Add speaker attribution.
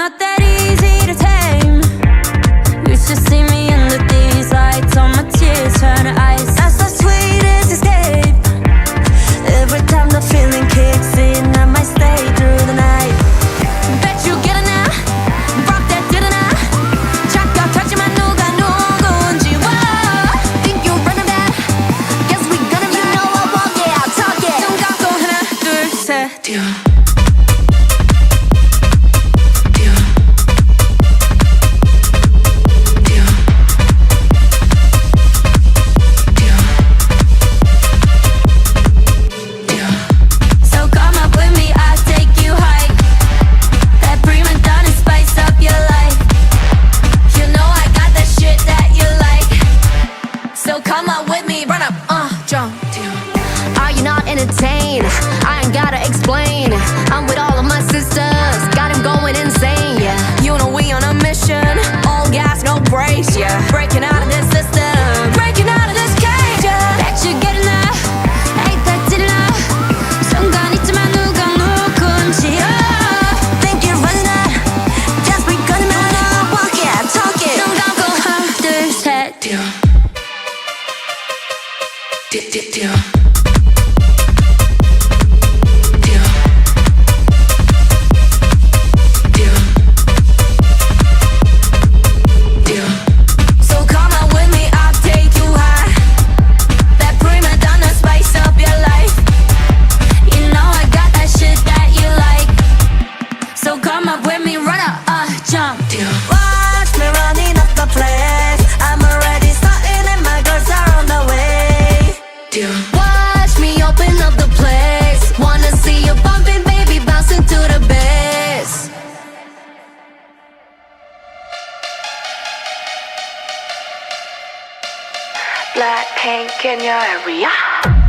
Speaker 1: not that easy to tame. You should see me under these lights. All my tears turn to ice. That's the sweetest escape. Every time the feeling kicks in, I might stay through the night. Bet you get it now. Rock that didn't I? 착각하지만 누가 누군지. Whoa. Think you're running back? Guess we gonna back. You know I walk it, I'll talk it. 눈 감고 하나 둘 셋. Come on with me, run up, jump. Are you not entertained? I ain't gotta explain. I'm with all of my sisters, got him going insane, yeah. You know we on a mission, all gas, no brakes, yeah. Breaking out of this system, breaking out of this cage, yeah. Bet you get enough, ain't that did enough. 순간 있지만 누가 누군지, think you're running out, just we gonna make it, walk it, talk it. 눈 감고 하나 둘 셋. So come on with me, I'll take you high. That prima donna spice up your life. You know I got that shit that you like. So come up with me, run up, jump. Watch me running up the place. I'm already starting and my girls are on the way. Watch me open up the place. Wanna see you bumping, baby, bouncing to the bass.
Speaker 2: BLACKPINK in your area.